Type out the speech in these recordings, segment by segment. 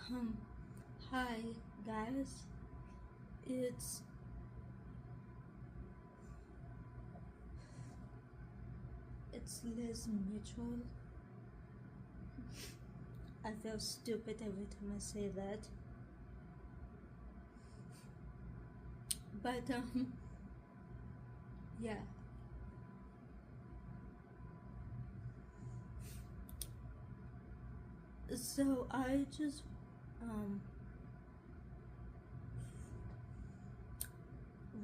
Um, Hi guys, it's Liz Mitchell. I feel stupid every time I say that, but yeah. So I just um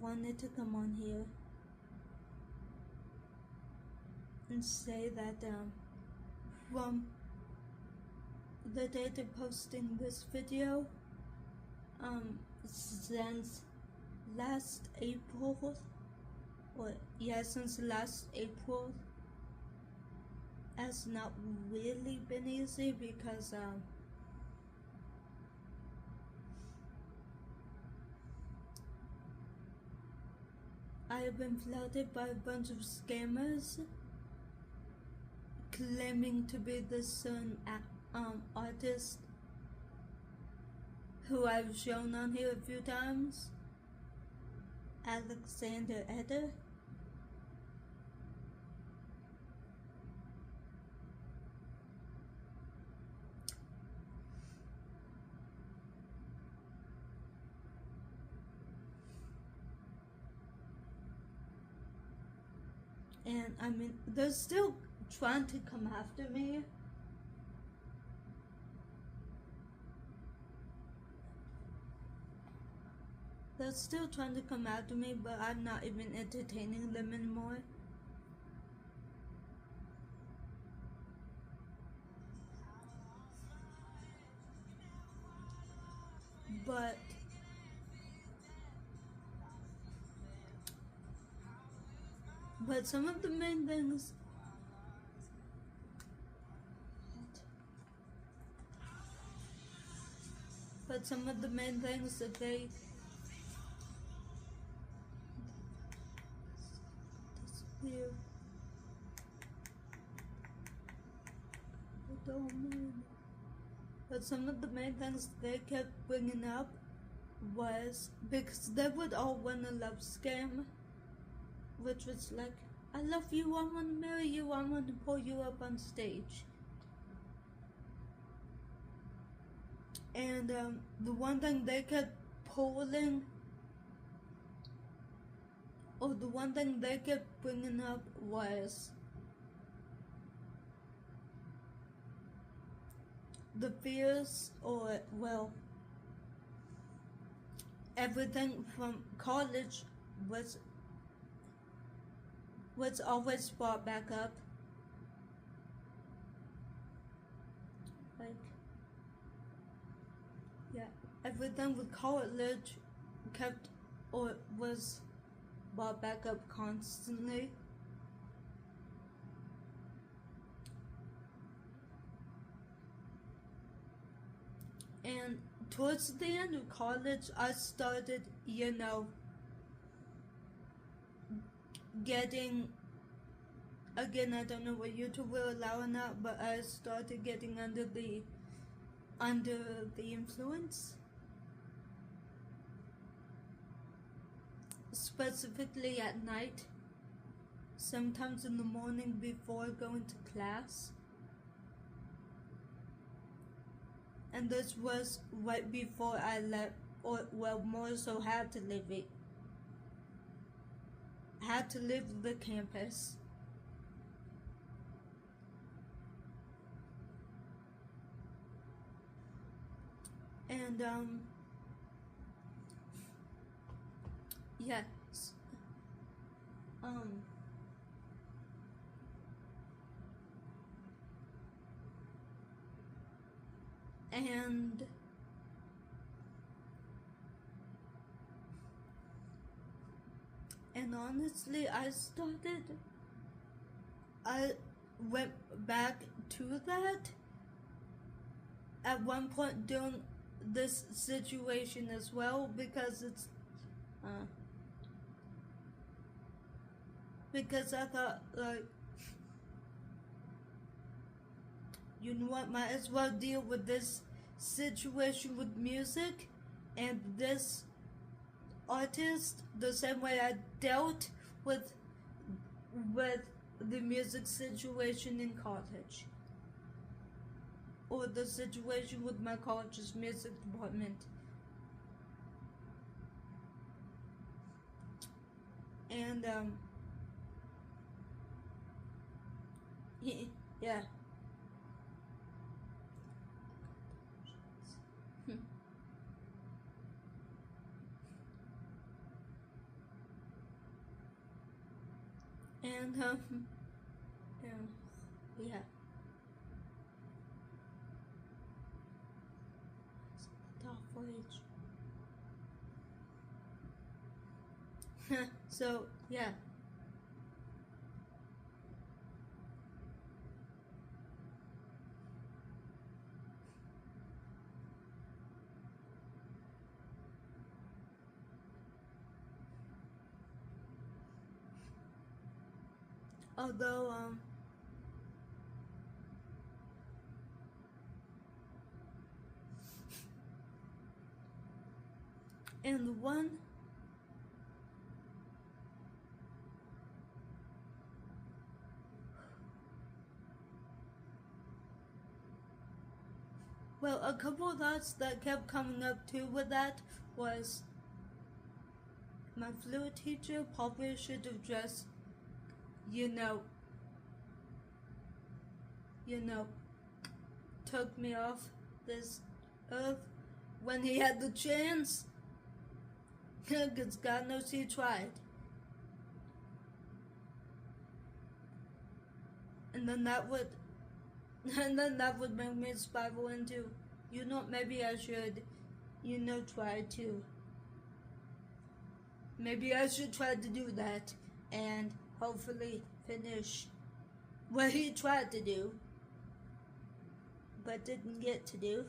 wanted to come on here and say that from the date of posting this video, since last April, since last April, has not really been easy because I have been flooded by a bunch of scammers claiming to be the certain artist who I've shown on here a few times, Eder. And I mean, they're still trying to come after me. They're still trying to come after me, but I'm not even entertaining them anymore. But some of the main things that they disappear. I don't mind. But some of the main things they kept bringing up was because they would all want a love scam, which was like, I love you, I want to marry you, I want to pull you up on stage. And the one thing they kept pulling, or the one thing they kept bringing up was the fears, or well, everything from college was always brought back up. Like, yeah, everything with college kept, or was brought back up constantly. And towards the end of college, I started, getting, again, I don't know what YouTube will allow or not, but I started getting under the influence. Specifically at night, sometimes in the morning before going to class. And this was right before I left, or well, more so had to leave the campus. And yes, and honestly, I went back to that at one point during this situation as well, because because I thought, like, you know what, might as well deal with this situation with music and this artist the same way I dealt with the music situation in college, or the situation with my college's music department. And yeah. And yeah. Top wage. So yeah. Although and one well, a couple of thoughts that kept coming up too with that was my fluid teacher probably should have just, you know, took me off this earth when he had the chance. Because God knows he tried. And then that would make me spiral into, maybe I should, try to. Maybe I should try to do that and hopefully finish what he tried to do, but didn't get to do.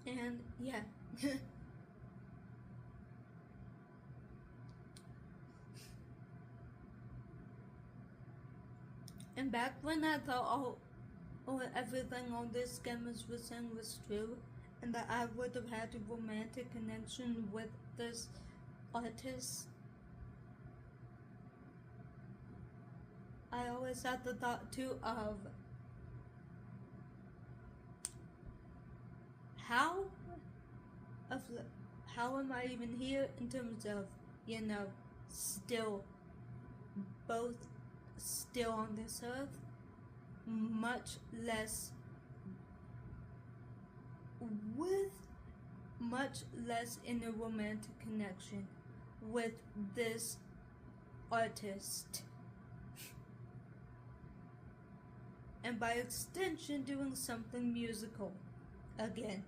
And yeah. And back when I thought everything all these scammers were saying was true, and that I would have had a romantic connection with this artist, I always had the thought too of how am I even here in terms of, still on this earth, much less in a romantic connection with this artist, and by extension doing something musical again.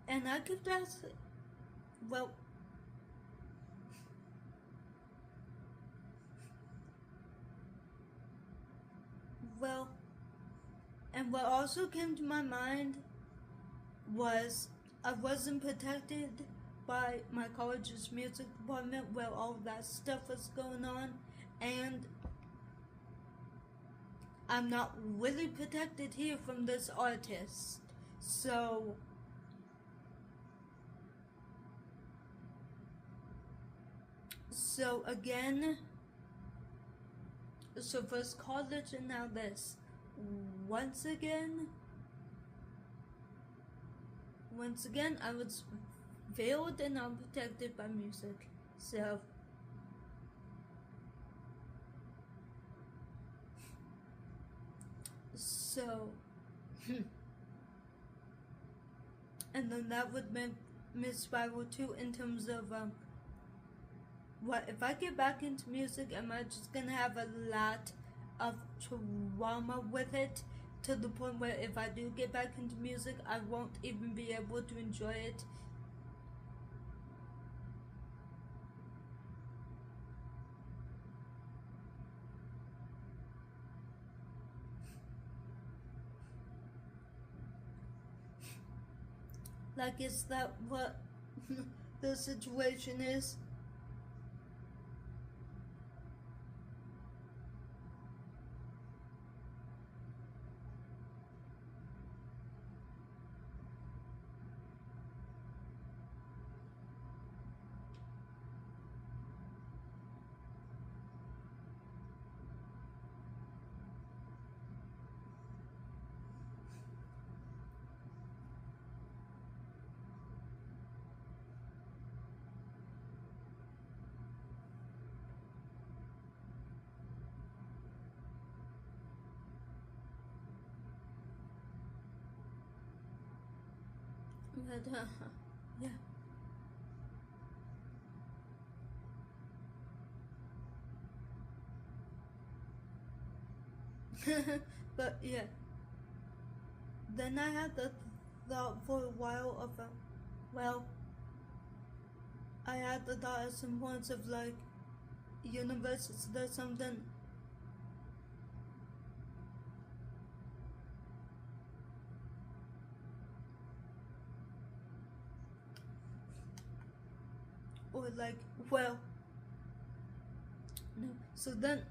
And I kept asking, and what also came to my mind was I wasn't protected by my college's music department where all that stuff was going on, and I'm not really protected here from this artist. So again, so first college and now this. Once again, I was veiled and unprotected by music. So, and then that would make me spiral too in terms of what if I get back into music, am I just gonna have a lot of trauma with it to the point where if I do get back into music, I won't even be able to enjoy it? Like, is that what the situation is? But, yeah. But yeah, then I had the thought for a while of, well, I had the thought at some points of like, universe, is there something or like, well, no. So then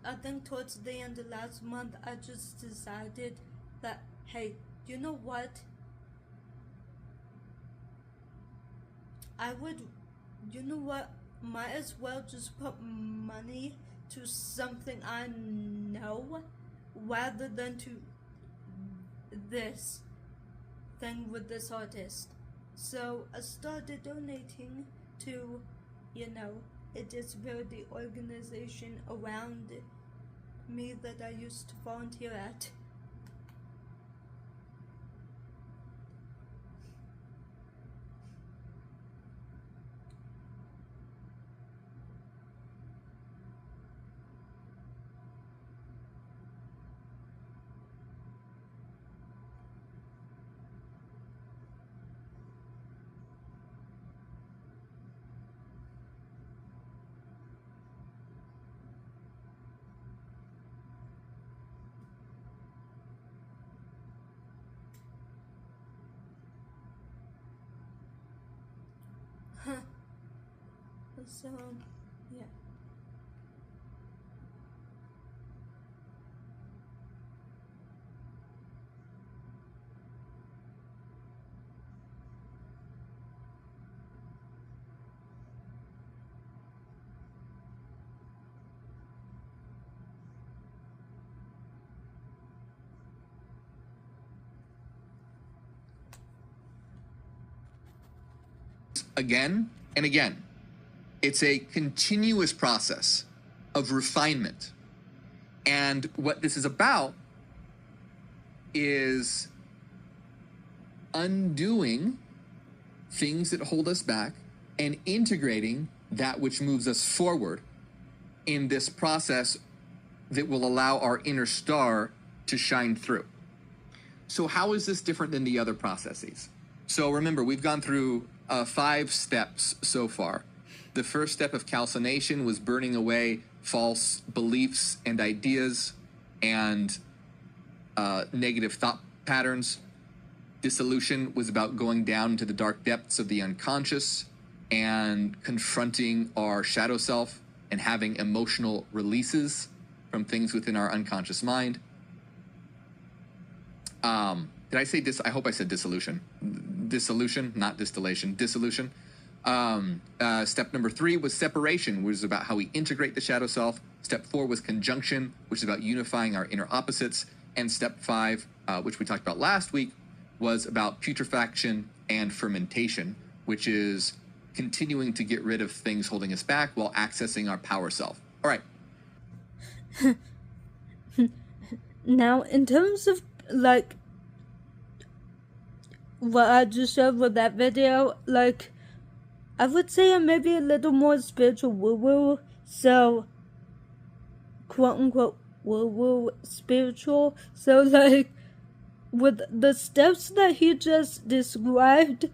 I think towards the end of last month, I just decided that, hey, you know what? Might as well just put money to something I know rather than to this thing with this artist. So I started donating to, a disability organization around me that I used to volunteer at. So, yeah. Again and again. It's a continuous process of refinement. And what this is about is undoing things that hold us back and integrating that which moves us forward in this process that will allow our inner star to shine through. So how is this different than the other processes? So remember, we've gone through 5 steps so far. The first step of calcination was burning away false beliefs and ideas and negative thought patterns. Dissolution was about going down into the dark depths of the unconscious and confronting our shadow self and having emotional releases from things within our unconscious mind. Did I say I hope I said dissolution. Dissolution, not distillation. Dissolution. Step number 3 was separation, which is about how we integrate the shadow self. Step 4 was conjunction, which is about unifying our inner opposites. And step 5, which we talked about last week, was about putrefaction and fermentation, which is continuing to get rid of things holding us back while accessing our power self. All right. Now, in terms of, like, what I just showed with that video, like, I would say I'm maybe a little more spiritual woo-woo, so, quote-unquote, woo-woo spiritual, so, like, with the steps that he just described,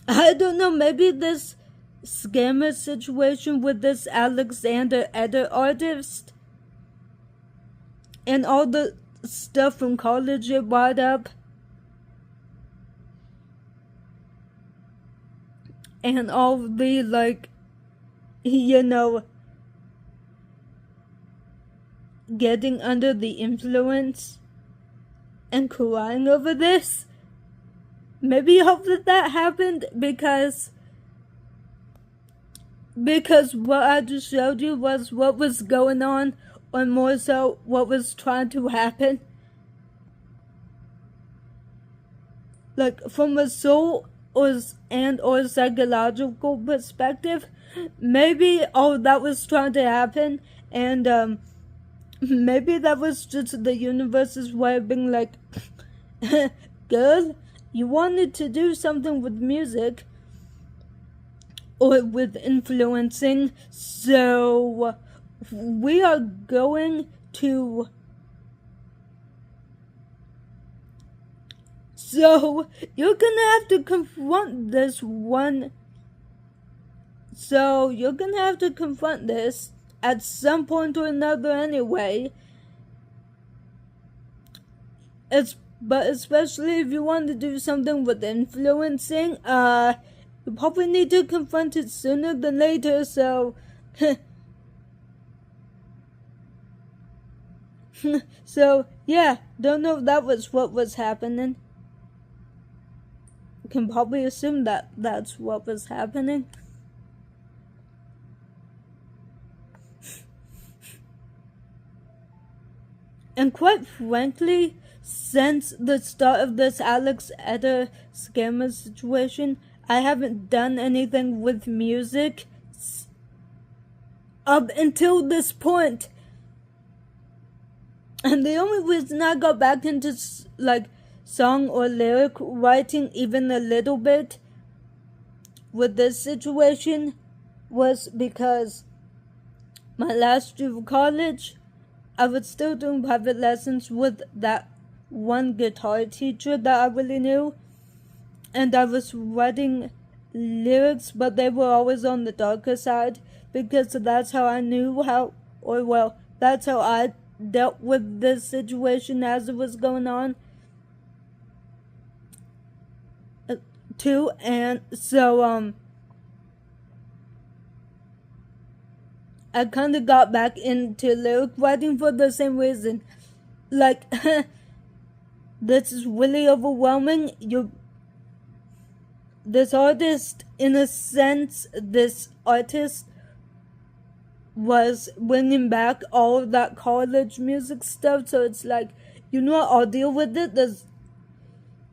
I don't know, maybe this scammer situation with this Alexander Eder artist and all the stuff from college it brought up, and all the, like, you know, getting under the influence and crying over this. Maybe hope that happened because what I just showed you was what was going on, or more so what was trying to happen. Like, from a soul or psychological perspective, maybe all that was trying to happen, and maybe that was just the universe's way of being like, girl, you wanted to do something with music or with influencing, so we are going to... So, you're gonna have to confront this one. So, you're gonna have to confront this at some point or another anyway. But especially if you want to do something with influencing, you probably need to confront it sooner than later, so... So, yeah, don't know if that was what was happening. Can probably assume that that's what was happening. And quite frankly, since the start of this Alex Eder scammer situation, I haven't done anything with music up until this point. And the only reason I got back into, like, song or lyric writing even a little bit with this situation was because my last year of college, I was still doing private lessons with that one guitar teacher that I really knew, and I was writing lyrics, but they were always on the darker side, because that's how I knew that's how I dealt with this situation as it was going on too. And so I kind of got back into lyric writing for the same reason. Like, this is really overwhelming. This artist was bringing back all of that college music stuff, so it's like, you know what, I'll deal with it.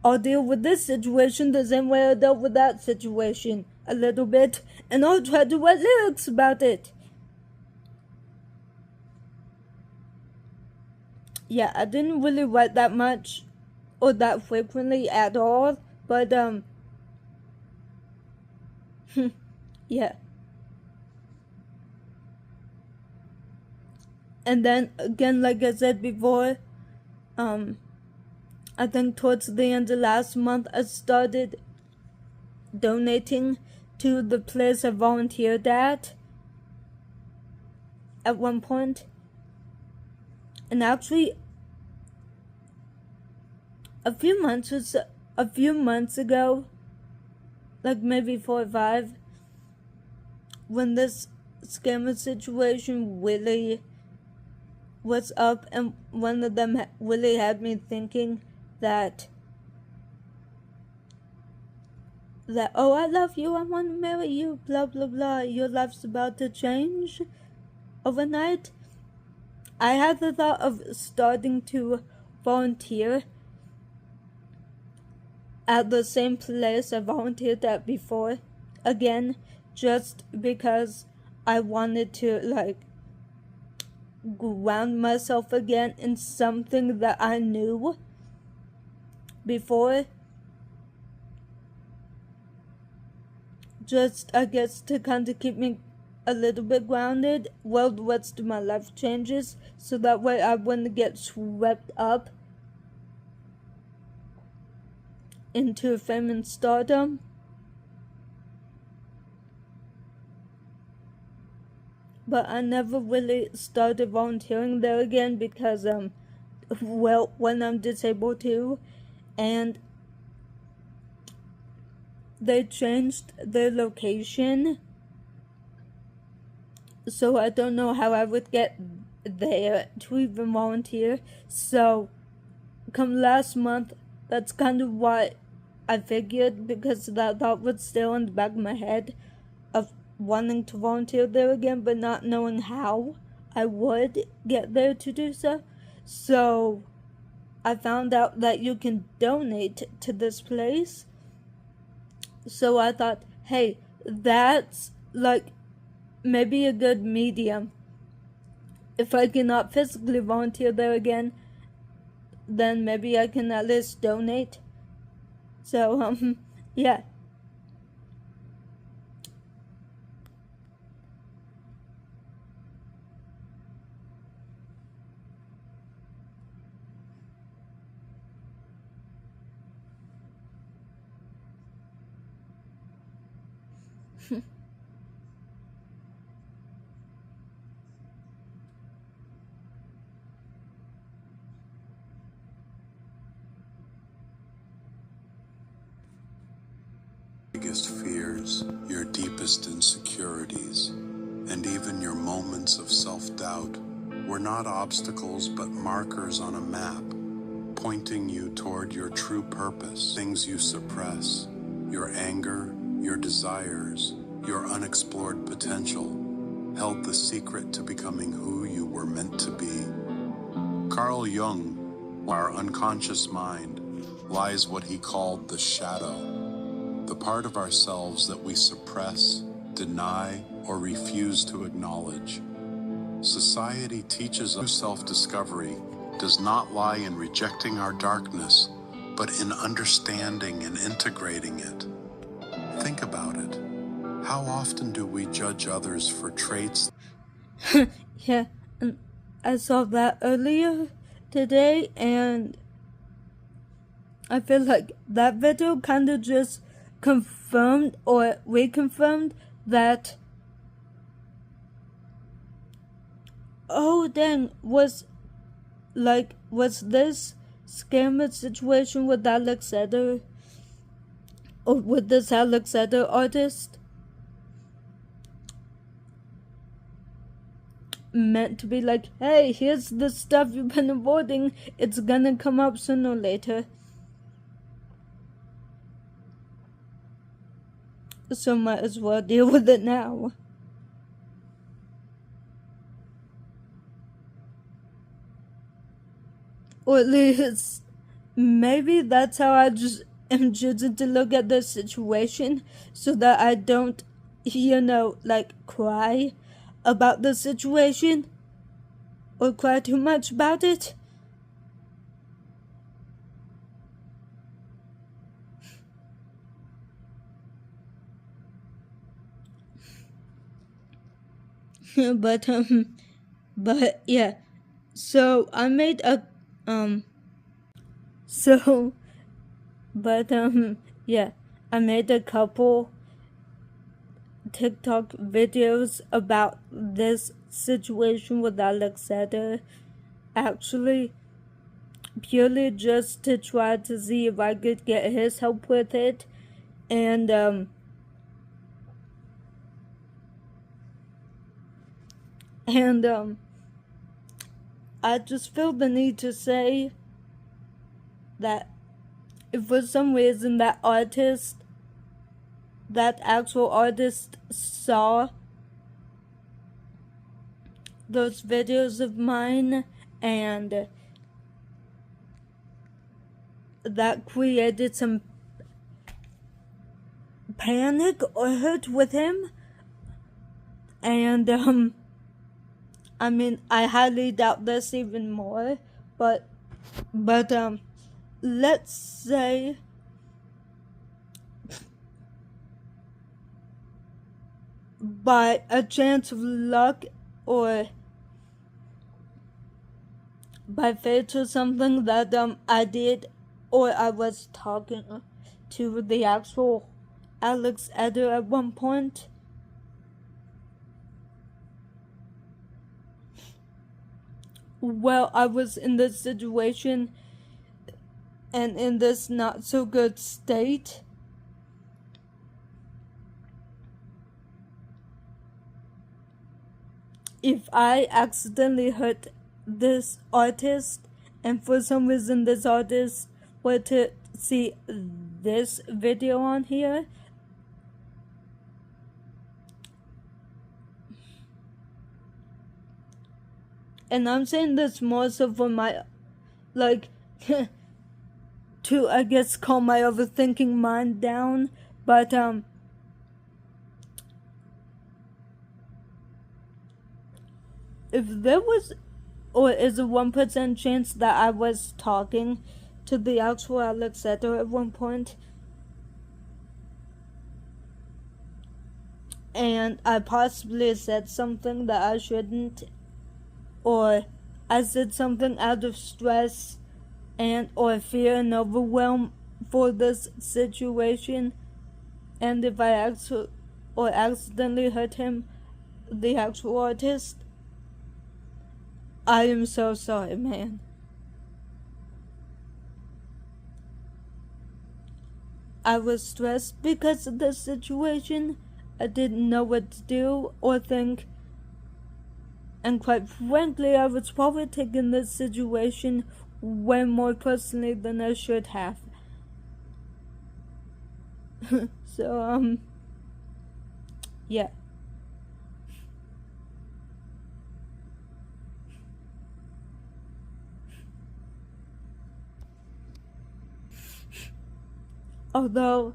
I'll deal with this situation the same way I dealt with that situation a little bit, and I'll try to write lyrics about it. Yeah, I didn't really write that much or that frequently at all, but yeah. And then again, like I said before, I think towards the end of last month, I started donating to the place I volunteered at one point. And actually, a few months ago, like maybe 4 or 5, when this scammer situation really what's up, and one of them really had me thinking that oh, I love you, I want to marry you, blah blah blah, your life's about to change overnight. I had the thought of starting to volunteer at the same place I volunteered at before, again, just because I wanted to, like, ground myself again in something that I knew before. Just, I guess, to kind of keep me a little bit grounded while the rest of my life changes, so that way I wouldn't get swept up into fame and stardom. But I never really started volunteering there again because, well, when I'm disabled too, and they changed their location, so I don't know how I would get there to even volunteer. So come last month, that's kind of what I figured, because that thought was still in the back of my head of wanting to volunteer there again, but not knowing how I would get there to do so. So I found out that you can donate to this place. So I thought, hey, that's like maybe a good medium. If I cannot physically volunteer there again, then maybe I can at least donate. So, yeah. Biggest fears, your deepest insecurities, and even your moments of self-doubt were not obstacles but markers on a map, pointing you toward your true purpose. Things you suppress, your anger, your desires, your unexplored potential, held the secret to becoming who you were meant to be. Carl Jung, our unconscious mind, lies what he called the shadow, the part of ourselves that we suppress, deny, or refuse to acknowledge. Society teaches us self-discovery does not lie in rejecting our darkness, but in understanding and integrating it. Think about it. How often do we judge others for traits? Yeah, and I saw that earlier today, and I feel like that video kind of just confirmed or reconfirmed that, oh dang, was this scammer situation with Alex Eder, or with this Alex Eder artist, meant to be like, hey, here's the stuff you've been avoiding, it's gonna come up sooner or later. So might as well deal with it now. Or at least, maybe that's how I just am choosing to look at the situation, so that I don't, like, cry about the situation, or cry too much about it. but yeah, so I made a yeah, I made a couple TikTok videos about this situation with Alex Eder, actually, purely just to try to see if I could get his help with it, and I just feel the need to say that if for some reason that actual artist saw those videos of mine and that created some panic or hurt with him, and I mean, I highly doubt this even more, but let's say by a chance of luck or by fate or something that I did, or I was talking to the actual Alex Eder at one point. Well, I was in this situation and in this not so good state. If I accidentally hurt this artist, and for some reason this artist were to see this video on here, and I'm saying this more so for my, like, to, I guess, calm my overthinking mind down, but, if there was, or is a 1% chance that I was talking to the actual Alex Eder at one point, and I possibly said something that I shouldn't, or I said something out of stress and or fear and overwhelm for this situation, and if I accidentally hurt him, the actual artist, I am so sorry, man. I was stressed because of this situation. I didn't know what to do or think. And quite frankly, I was probably taking this situation way more personally than I should have. So, yeah. Although,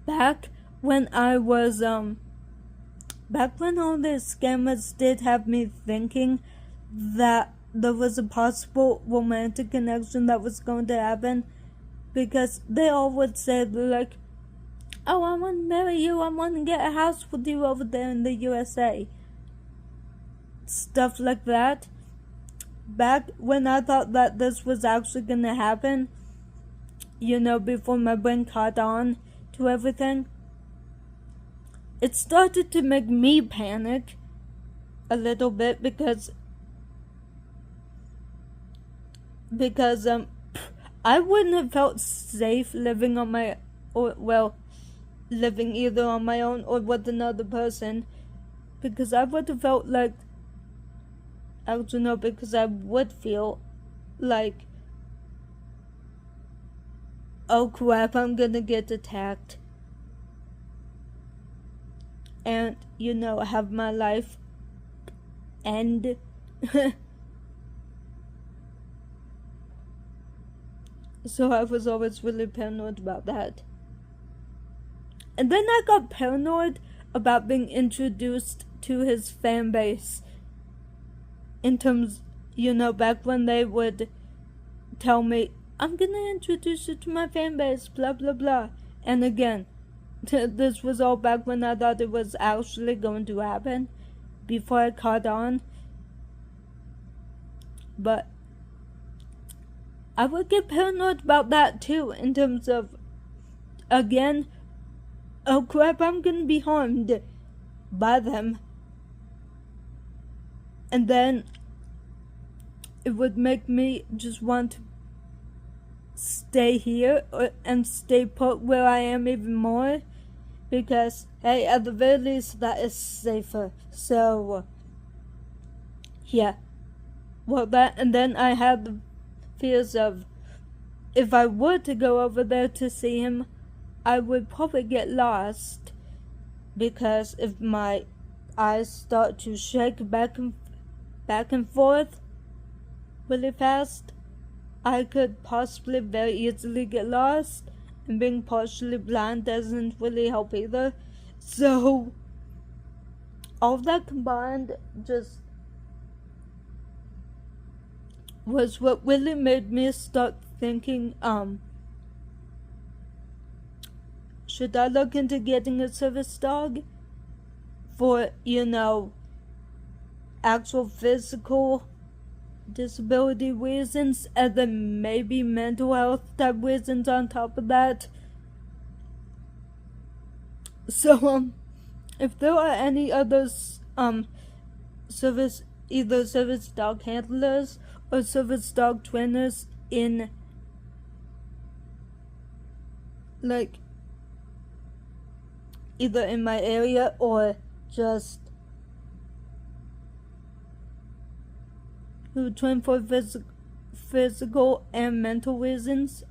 back when all these scammers did have me thinking that there was a possible romantic connection that was going to happen, because they all would say, like, oh, I want to marry you, I want to get a house with you over there in the USA. Stuff like that. Back when I thought that this was actually going to happen, you know, before my brain caught on to everything, it started to make me panic a little bit because I wouldn't have felt safe living living either on my own or with another person, because I would have felt like, I don't know, because I would feel like, oh crap, I'm gonna get attacked. And, you know, have my life end. So I was always really paranoid about that. And then I got paranoid about being introduced to his fan base. In terms, you know, back when they would tell me, I'm gonna introduce you to my fan base, blah blah blah. And again, this was all back when I thought it was actually going to happen, before I caught on. But I would get paranoid about that too, in terms of, again, oh crap, I'm gonna be harmed by them. And then it would make me just want to stay here and stay put where I am even more, because, hey, at the very least, that is safer. So, yeah, well, that, and then I had the fears of, if I were to go over there to see him, I would probably get lost, because if my eyes start to shake back and forth really fast, I could possibly very easily get lost, and being partially blind doesn't really help either. So all that combined just was what really made me start thinking, should I look into getting a service dog for, actual physical disability reasons, and then maybe mental health type reasons on top of that. So, if there are any others, either service dog handlers or service dog trainers in, like, either in my area or just who train for physical and mental reasons,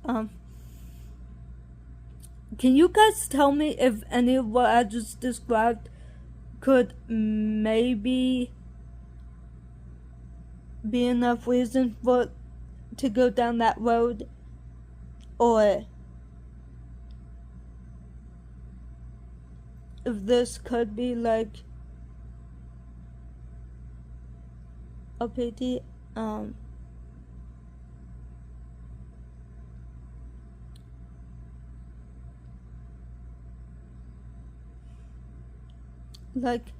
can you guys tell me if any of what I just described could maybe be enough reason to go down that road, or if this could be like a PT, like,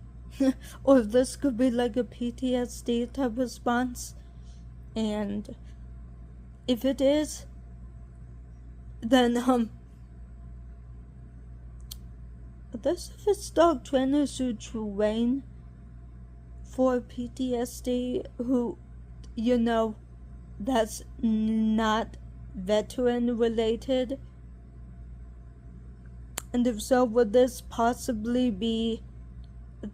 or if this could be like a PTSD type response, and if it is, then there's service dog trainers who train for PTSD who, that's not veteran related, and if so, would this possibly be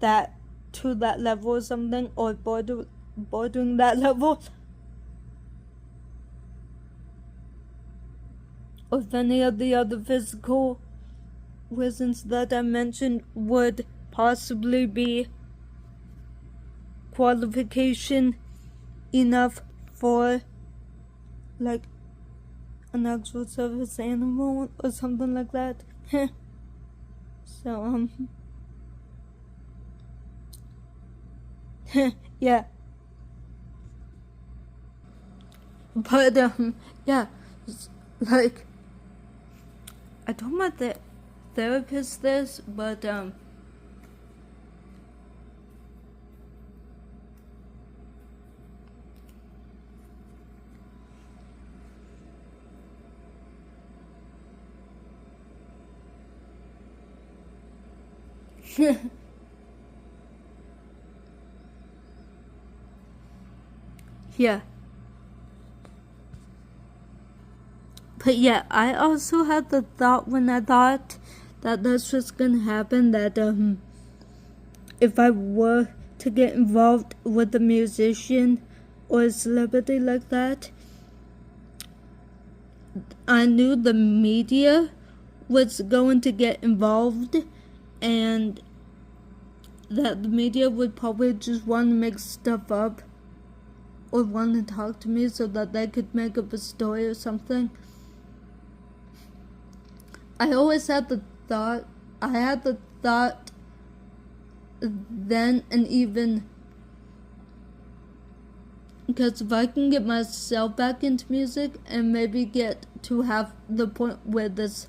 that to that level or something, or bordering that level, or if any of the other physical reasons that I mentioned would possibly be qualification enough for like an actual service animal or something like that. So yeah, but yeah, like, I told my therapist this, but yeah. But yeah, I also had the thought when I thought that this was gonna happen, that if I were to get involved with a musician or a celebrity like that, I knew the media was going to get involved, and that the media would probably just want to make stuff up or want to talk to me so that they could make up a story or something. I always had the thought, then, and even because if I can get myself back into music and maybe get to have the point where this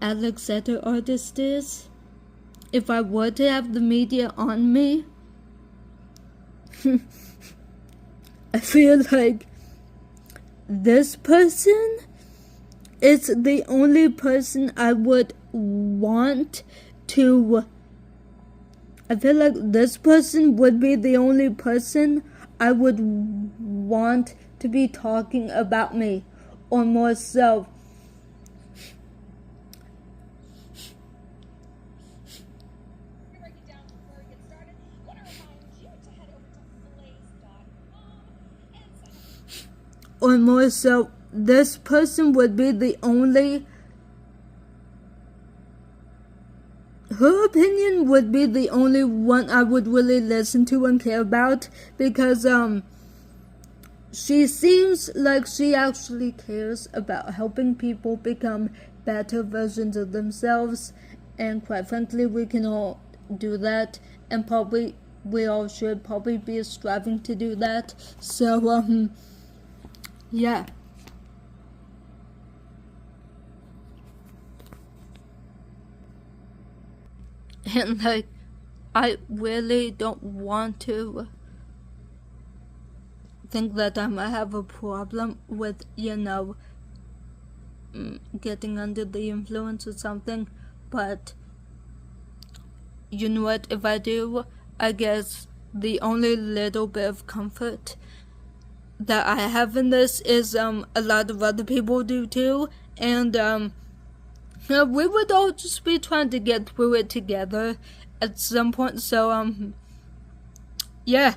Alex Eder artist is, if I were to have the media on me, I feel like this person is the only person I would want to. I feel like this person would be the only person I would want to be talking about me, or more so. or more so, this person would be the only, her opinion would be the only one I would really listen to and care about, because she seems like she actually cares about helping people become better versions of themselves, and quite frankly, we can all do that, and probably we all should probably be striving to do that. So yeah. And like, I really don't want to think that I might have a problem with, getting under the influence or something, but you know what, if I do, I guess the only little bit of comfort that I have in this is a lot of other people do too, and we would all just be trying to get through it together at some point. So yeah.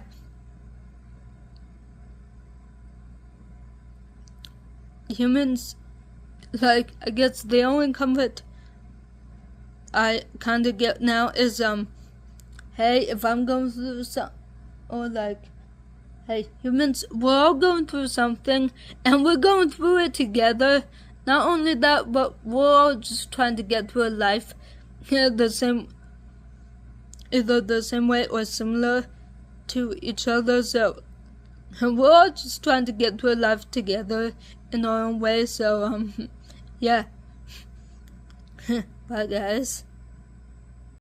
Humans, like, I guess the only comfort I kind of get now is hey, if I'm going through or like, hey, humans, we're all going through something, and we're going through it together. Not only that, but we're all just trying to get through life either the same way or similar to each other. So we're all just trying to get through life together in our own way. So yeah. Bye, guys.